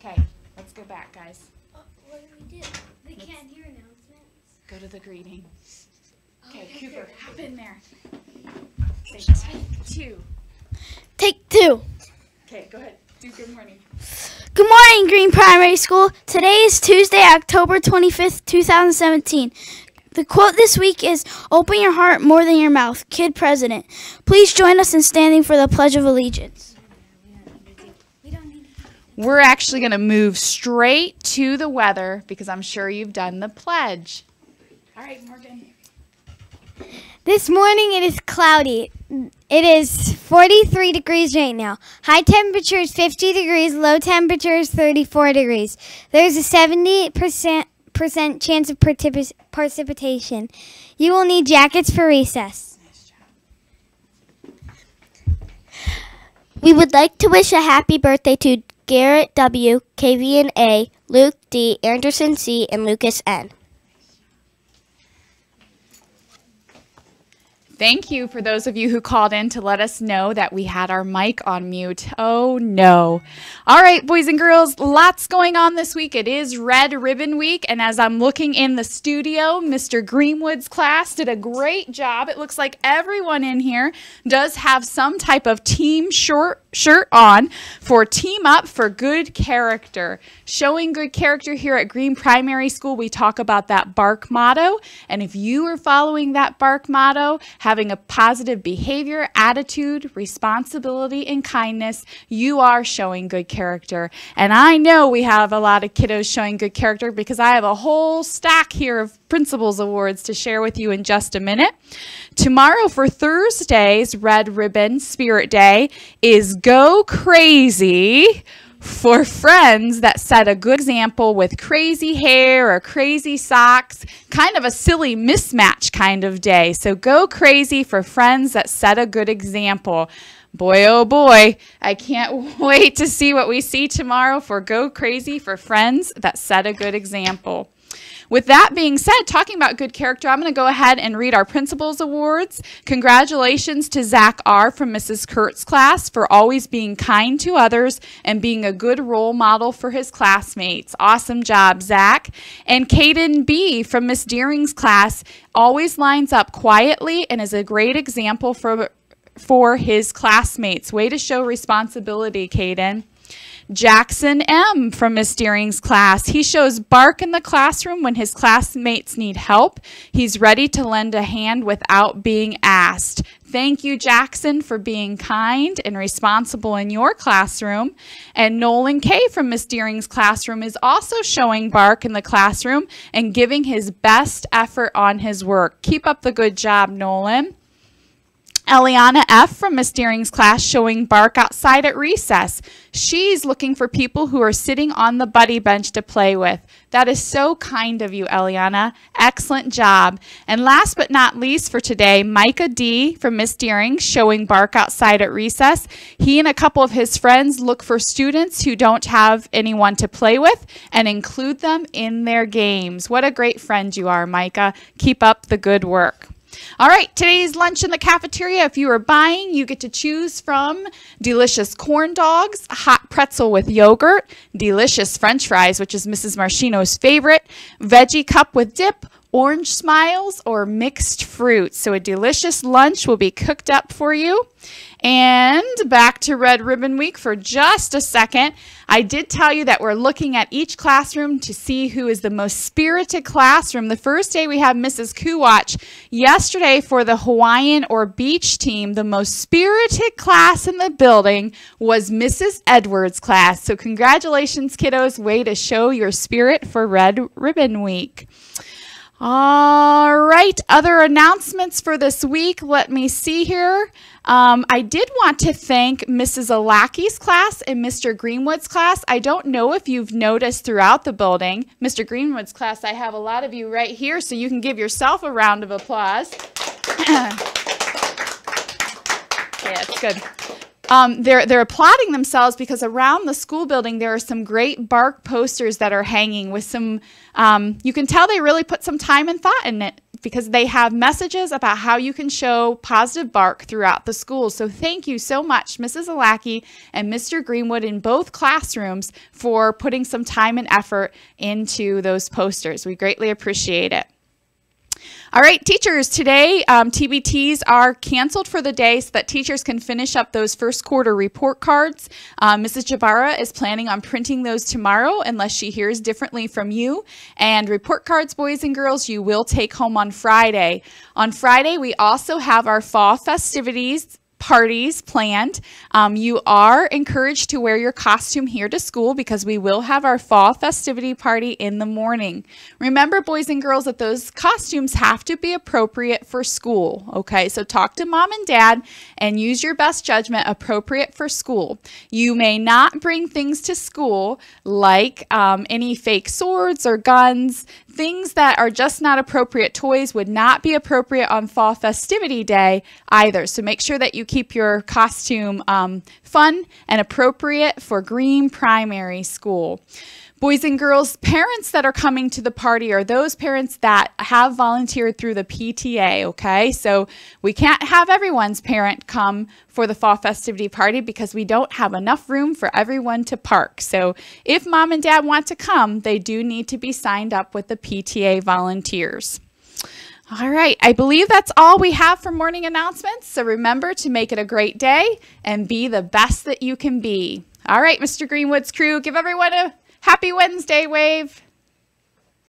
Okay, let's go back, guys. What do we do? They can't hear announcements. Go to the greeting. Okay, Cooper, hop in there. Say take 2. Take 2. Okay, go ahead. Do good morning. Good morning, Green Primary School. Today is Tuesday, October 25th, 2017. The quote this week is, "Open your heart more than your mouth." Kid President. Please join us in standing for the Pledge of Allegiance. We're actually going to move straight to the weather because I'm sure you've done the pledge. All right, Morgan. This morning it is cloudy. It is 43 degrees right now. High temperature is 50 degrees. Low temperature is 34 degrees. There's a 70% chance of precipitation. You will need jackets for recess. Nice job. We would like to wish a happy birthday to Garrett W., Kavian A., Luke D., Anderson C., and Lucas N. Thank you for those of you who called in to let us know that we had our mic on mute. Oh, no. All right, boys and girls, lots going on this week. It is Red Ribbon Week, and as I'm looking in the studio, Mr. Greenwood's class did a great job. It looks like everyone in here does have some type of team shirt on for Team Up for Good Character. Showing good character here at Green Primary School, we talk about that BARK motto, and if you are following that BARK motto, having a positive behavior, attitude, responsibility, and kindness, you are showing good character. And I know we have a lot of kiddos showing good character because I have a whole stack here of Principals Awards to share with you in just a minute. Tomorrow for Thursday's Red Ribbon Spirit Day is Go Crazy for friends that set a good example with crazy hair or crazy socks, kind of a silly mismatch kind of day. So go crazy for friends that set a good example. Boy, oh boy, I can't wait to see what we see tomorrow for Go Crazy for friends that set a good example. With that being said, talking about good character, I'm going to go ahead and read our Principals Awards. Congratulations to Zach R. from Mrs. Kurt's class for always being kind to others and being a good role model for his classmates. Awesome job, Zach. And Caden B. from Miss Deering's class always lines up quietly and is a great example for his classmates. Way to show responsibility, Caden. Jackson M. from Miss Deering's class. He shows bark in the classroom when his classmates need help. He's ready to lend a hand without being asked. Thank you, Jackson, for being kind and responsible in your classroom. And Nolan K. from Miss Deering's classroom is also showing bark in the classroom and giving his best effort on his work. Keep up the good job, Nolan. Eliana F. from Miss Deering's class showing bark outside at recess. She's looking for people who are sitting on the buddy bench to play with. That is so kind of you, Eliana. Excellent job. And last but not least for today, Micah D. from Miss Deering showing bark outside at recess. He and a couple of his friends look for students who don't have anyone to play with and include them in their games. What a great friend you are, Micah. Keep up the good work. All right, today's lunch in the cafeteria, if you are buying, you get to choose from delicious corn dogs, hot pretzel with yogurt, delicious french fries, which is Mrs. Marchino's favorite, veggie cup with dip, orange smiles, or mixed fruit. So a delicious lunch will be cooked up for you. And back to Red Ribbon Week for just a second. I did tell you that we're looking at each classroom to see who is the most spirited classroom. The first day we have Mrs. Kuwatch. Yesterday for the Hawaiian or beach team, the most spirited class in the building was Mrs. Edwards' class. So congratulations, kiddos. Way to show your spirit for Red Ribbon Week. All right, other announcements for this week. Let me see here. I did want to thank Mrs. Alaki's class and Mr. Greenwood's class. I don't know if you've noticed throughout the building, Mr. Greenwood's class, I have a lot of you right here, so you can give yourself a round of applause. Yeah, it's good. They're applauding themselves because around the school building there are some great bark posters that are hanging with some, you can tell they really put some time and thought because they have messages about how you can show positive bark throughout the school. So thank you so much, Mrs. Alaki and Mr. Greenwood in both classrooms for putting some time and effort into those posters. We greatly appreciate it. All right, teachers, today TBTs are canceled for the day so that teachers can finish up those first quarter report cards. Mrs. Jabara is planning on printing those tomorrow unless she hears differently from you. And report cards, boys and girls, you will take home on Friday. On Friday, we also have our fall festivities parties planned. You are encouraged to wear your costume here to school because we will have our fall festivity party in the morning. Remember, boys and girls, that those costumes have to be appropriate for school. Okay, so talk to mom and dad and use your best judgment appropriate for school. You may not bring things to school like any fake swords or guns. Things that are just not appropriate toys would not be appropriate on fall festivity day either. So make sure that you keep your costume fun and appropriate for Green Primary School. Boys and girls, parents that are coming to the party are those parents that have volunteered through the PTA, okay? So we can't have everyone's parent come for the fall festivity party because we don't have enough room for everyone to park. So if mom and dad want to come, they do need to be signed up with the PTA volunteers. All right, I believe that's all we have for morning announcements. So remember to make it a great day and be the best that you can be. All right, Mr. Greenwood's crew, give everyone a Happy Wednesday wave.